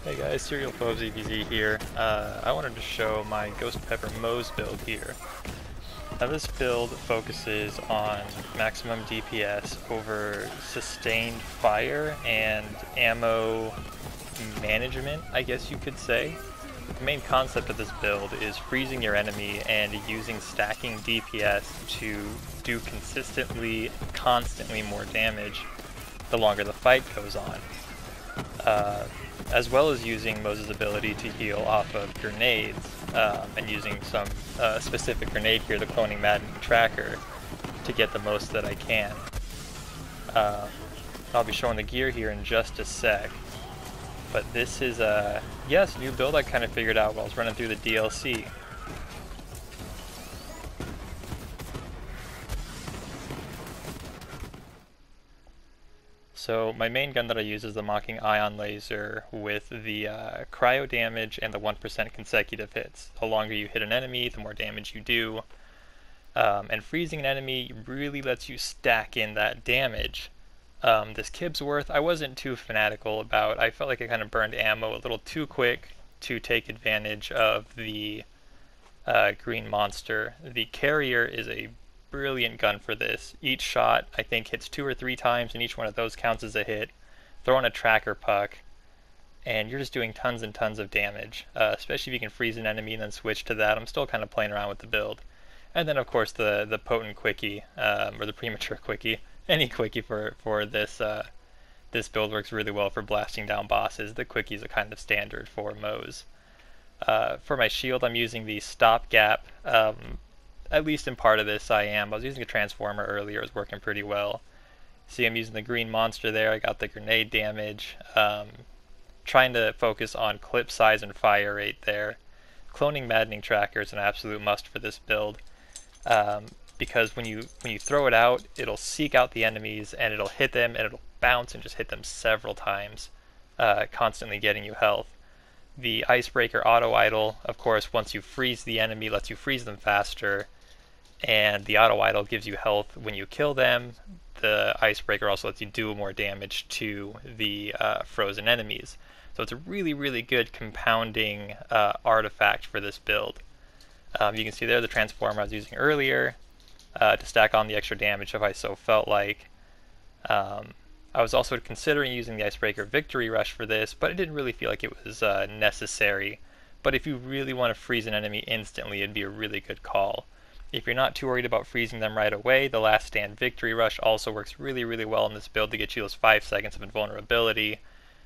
Hey guys, Serial Foes EVZ here. I wanted to show my Ghost Pepper Moze build here. Now this build focuses on maximum DPS over sustained fire and ammo management, I guess you could say. The main concept of this build is freezing your enemy and using stacking DPS to do consistently, constantly more damage the longer the fight goes on. As well as using Moze's ability to heal off of grenades, and using some specific grenade here, the Cloning Maddening Tracker, to get the most that I can. I'll be showing the gear here in just a sec, but this is a new build I kind of figured out while I was running through the DLC. So my main gun that I use is the Mocking Ion Laser with the cryo damage and the 1% consecutive hits. The longer you hit an enemy, the more damage you do. And freezing an enemy really lets you stack in that damage. This Kibsworth I wasn't too fanatical about. I felt like I kind of burned ammo a little too quick to take advantage of the green monster. The Carrier is a brilliant gun for this. Each shot I think hits 2 or 3 times, and each one of those counts as a hit. Throw in a tracker puck and you're just doing tons and tons of damage, especially if you can freeze an enemy and then switch to that. I'm still kind of playing around with the build. And then of course the potent quickie, or the premature quickie, any quickie for this this build works really well for blasting down bosses. The quickie is a kind of standard for Moze. For my shield I'm using the stopgap. At least in part of this I was using a transformer earlier, it was working pretty well. See, I'm using the green monster there, I got the grenade damage. Trying to focus on clip size and fire rate there. Cloning Maddening Tracker is an absolute must for this build, because when you throw it out, it'll seek out the enemies and it'll hit them and it'll bounce and just hit them several times, constantly getting you health. The Icebreaker Auto Idle, of course, once you freeze the enemy, lets you freeze them faster, and the Auto Idle gives you health when you kill them. The Icebreaker also lets you do more damage to the frozen enemies. So it's a really, really good compounding artifact for this build. You can see there the transformer I was using earlier to stack on the extra damage if I so felt like. I was also considering using the Icebreaker Victory Rush for this, but I didn't really feel like it was necessary. But if you really want to freeze an enemy instantly, it'd be a really good call. If you're not too worried about freezing them right away, the Last Stand Victory Rush also works really, really well in this build to get you those 5 seconds of invulnerability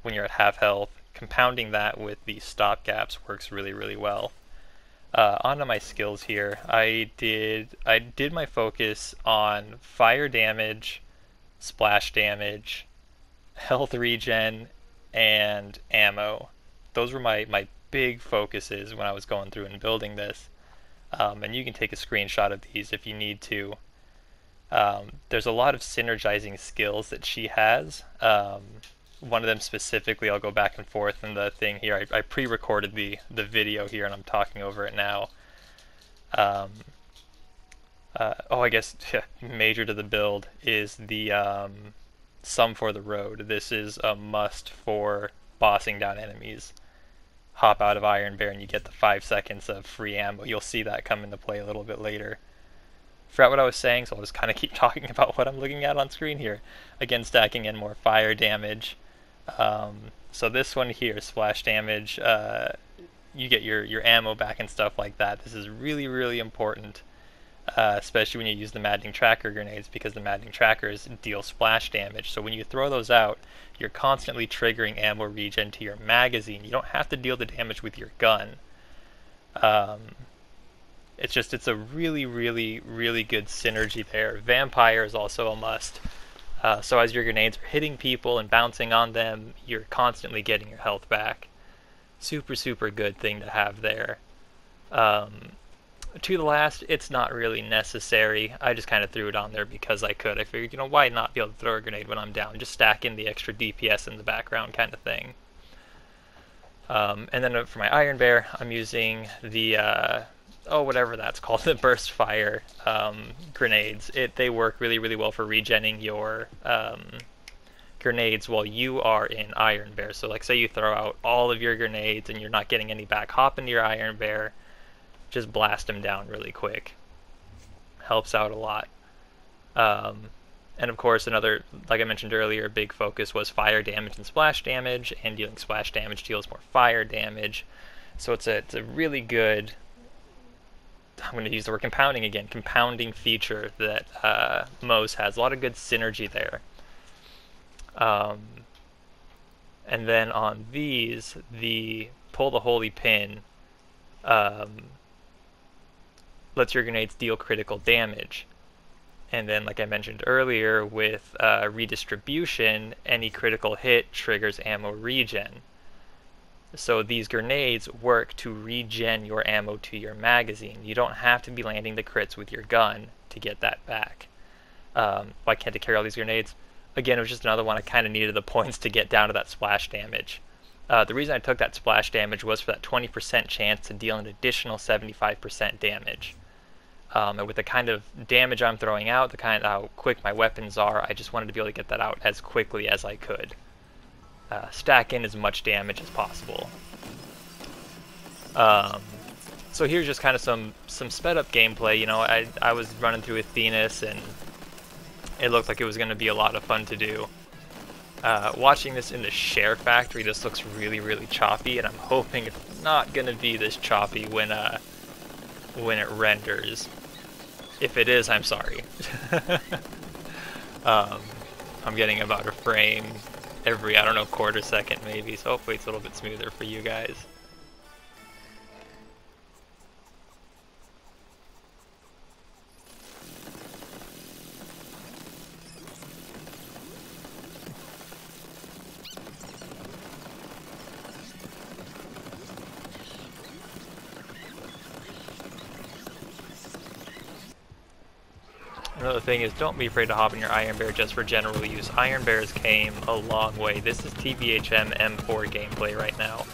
when you're at half health. Compounding that with the stopgaps works really, really well. Onto my skills here. I did my focus on fire damage, splash damage, health regen, and ammo. Those were my big focuses when I was going through and building this. And you can take a screenshot of these if you need to. There's a lot of synergizing skills that she has. One of them specifically, I'll go back and forth in the thing here. I pre-recorded the video here and I'm talking over it now. I guess major to the build is the Sum for the Road. This is a must for bossing down enemies. Hop out of Iron Bear and you get the 5 seconds of free ammo. You'll see that come into play a little bit later. Forgot what I was saying, so I'll just kind of keep talking about what I'm looking at on screen here. Again, stacking in more fire damage. So this one here, splash damage, you get your ammo back and stuff like that. This is really, really important, especially when you use the Maddening Tracker grenades, because the Maddening Trackers deal splash damage. So when you throw those out, you're constantly triggering ammo regen to your magazine. You don't have to deal the damage with your gun. It's a really, really, really good synergy there. Vampire is also a must. So as your grenades are hitting people and bouncing on them, you're constantly getting your health back. Super, super good thing to have there. To the last, it's not really necessary. I just kind of threw it on there because I could. I figured, why not be able to throw a grenade when I'm down? Just stack in the extra DPS in the background kind of thing. And then for my Iron Bear, I'm using the whatever that's called, the burst fire grenades. They work really, really well for regenning grenades while you are in Iron Bear. So like say you throw out all of your grenades and you're not getting any back, hop into your Iron Bear, just blast them down really quick. Helps out a lot. And of course another, like I mentioned earlier, big focus was fire damage and splash damage, and dealing splash damage deals more fire damage. So it's a really good, I'm going to use the word compounding again, compounding feature that Moze has. A lot of good synergy there. And then on these, the pull the holy pin lets your grenades deal critical damage. And then, like I mentioned earlier, with redistribution, any critical hit triggers ammo regen. So these grenades work to regen your ammo to your magazine. You don't have to be landing the crits with your gun to get that back. Why can't I carry all these grenades? Again, it was just another one. I kind of needed the points to get down to that splash damage. The reason I took that splash damage was for that 20% chance to deal an additional 75% damage. And with the kind of damage I'm throwing out, the kind of how quick my weapons are, I just wanted to be able to get that out as quickly as I could. Stack in as much damage as possible. So here's just kind of some sped up gameplay. You know, I was running through Athenas and it looked like it was going to be a lot of fun to do. Watching this in the SHAREfactory, this looks really, really choppy, and I'm hoping it's not going to be this choppy when it renders. If it is, I'm sorry. I'm getting about a frame every, I don't know, quarter second maybe, so hopefully it's a little bit smoother for you guys. Another thing is, don't be afraid to hop in your Iron Bear just for general use. Iron Bears came a long way. This is TVHM M4 gameplay right now.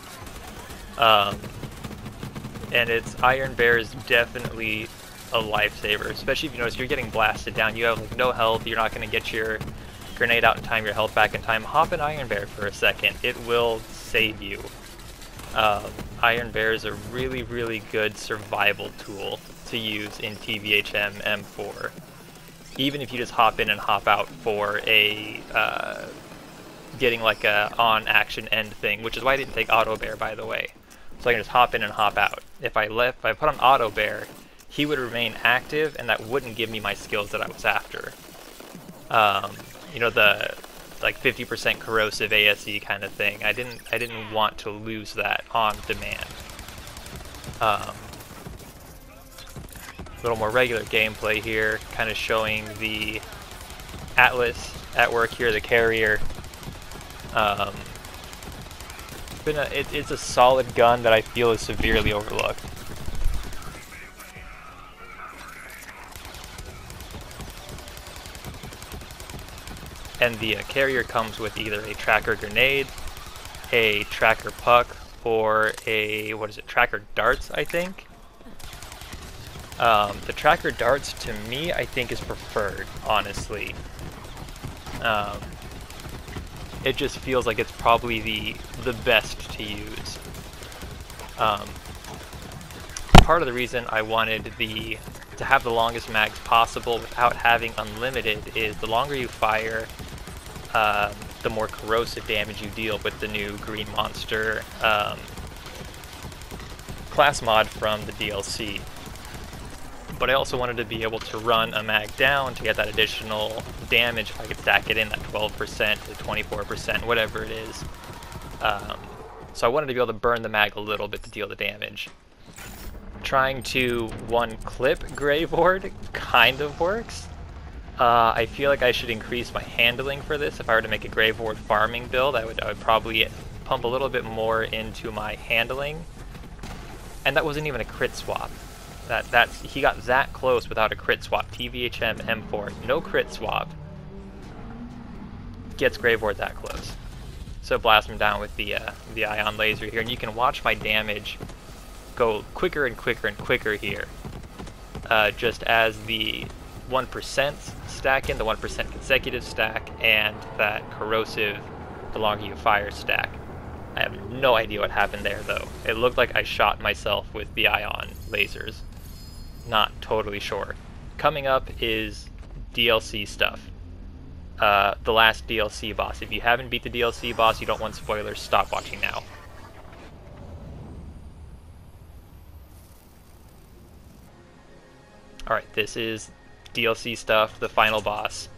And it's Iron Bear is definitely a lifesaver, especially if you notice you're getting blasted down. You have like no health, you're not going to get your grenade out in time, your health back in time. Hop in Iron Bear for a second. It will save you. Iron Bear is a really, really good survival tool to use in TVHM M4. Even if you just hop in and hop out for a getting like a on action end thing, which is why I didn't take auto bear, by the way. So I can just hop in and hop out. If I put on auto bear, he would remain active, and that wouldn't give me my skills that I was after. You know, the like 50% corrosive ASE kind of thing. I didn't want to lose that on demand. A little more regular gameplay here, kind of showing the Atlas at work here, the carrier. It's a solid gun that I feel is severely overlooked. And the carrier comes with either a tracker grenade, a tracker puck, or a, what is it, tracker darts, I think? The tracker darts, to me, I think is preferred, honestly. It just feels like it's probably the best to use. Part of the reason I wanted to have the longest mags possible without having unlimited is the longer you fire, the more corrosive damage you deal with the new Green Monster class mod from the DLC. But I also wanted to be able to run a mag down to get that additional damage if I could stack it in, that 12% to 24%, whatever it is. So I wanted to be able to burn the mag a little bit to deal the damage. Trying to one-clip Graveward kind of works. I feel like I should increase my handling for this. If I were to make a Graveward farming build, I would probably pump a little bit more into my handling. And that wasn't even a crit swap. He got that close without a crit swap. TVHM M4, no crit swap, gets Graveward that close. So blast him down with the ion laser here, and you can watch my damage go quicker and quicker and quicker here. Just as the 1% stack in, the 1% consecutive stack, and that corrosive, the longer you fire stack. I have no idea what happened there though. It looked like I shot myself with the ion lasers. Not totally sure. Coming up is DLC stuff. The last DLC boss. If you haven't beat the DLC boss, you don't want spoilers, stop watching now. Alright, this is DLC stuff, the final boss.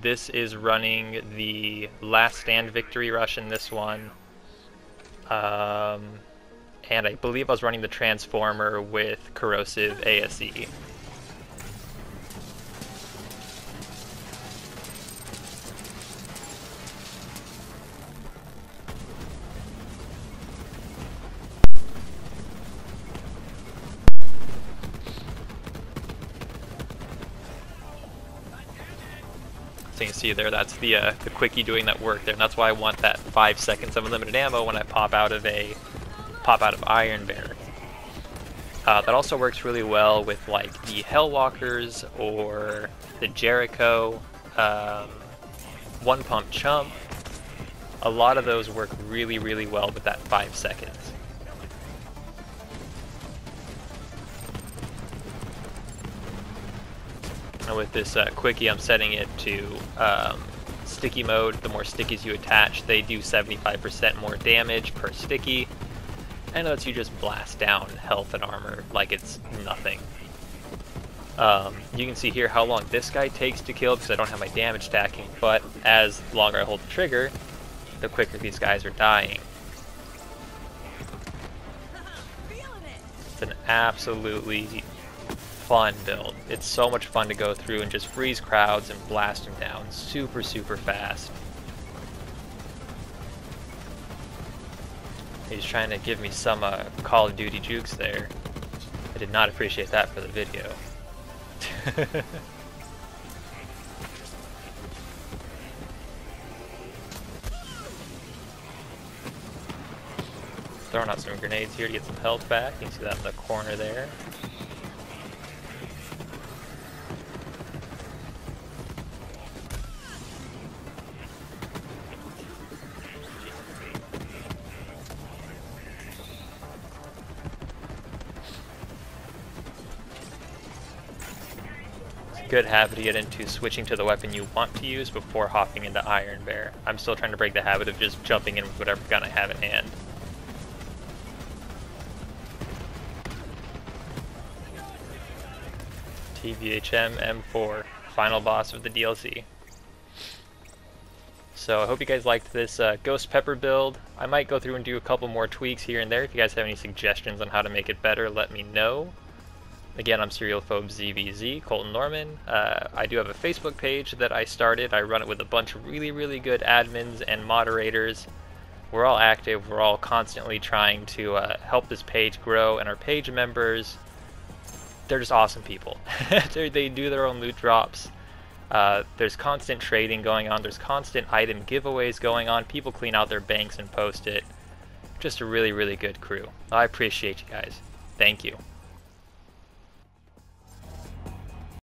This is running the Last Stand Victory Rush in this one. And I believe I was running the Transformer with Corrosive ASE. So you can see there, that's the quickie doing that work there, and that's why I want that 5 seconds of unlimited ammo when I pop out of Iron Bear. That also works really well with like the Hellwalkers or the Jericho, One Pump Chump. A lot of those work really, really well with that 5 seconds. And with this quickie, I'm setting it to sticky mode. The more stickies you attach, they do 75% more damage per sticky, and it lets you just blast down health and armor like it's nothing. You can see here how long this guy takes to kill because I don't have my damage stacking, but as longer I hold the trigger, the quicker these guys are dying. It's an absolutely fun build. It's so much fun to go through and just freeze crowds and blast them down super, super fast. He's trying to give me some Call of Duty jukes there. I did not appreciate that for the video. Throwing out some grenades here to get some health back. You can see that in the corner there. Good habit to get into switching to the weapon you want to use before hopping into Iron Bear. I'm still trying to break the habit of just jumping in with whatever gun I have in hand. TVHM M4, final boss of the DLC. So I hope you guys liked this Ghost Pepper build. I might go through and do a couple more tweaks here and there. If you guys have any suggestions on how to make it better, let me know. Again, I'm SerialPhobeZVZ, Colton Norman. I do have a Facebook page that I started. I run it with a bunch of really, really good admins and moderators. We're all active. We're all constantly trying to help this page grow, and our page members, they're just awesome people. They do their own loot drops. There's constant trading going on. There's constant item giveaways going on. People clean out their banks and post it. Just a really, really good crew. I appreciate you guys. Thank you.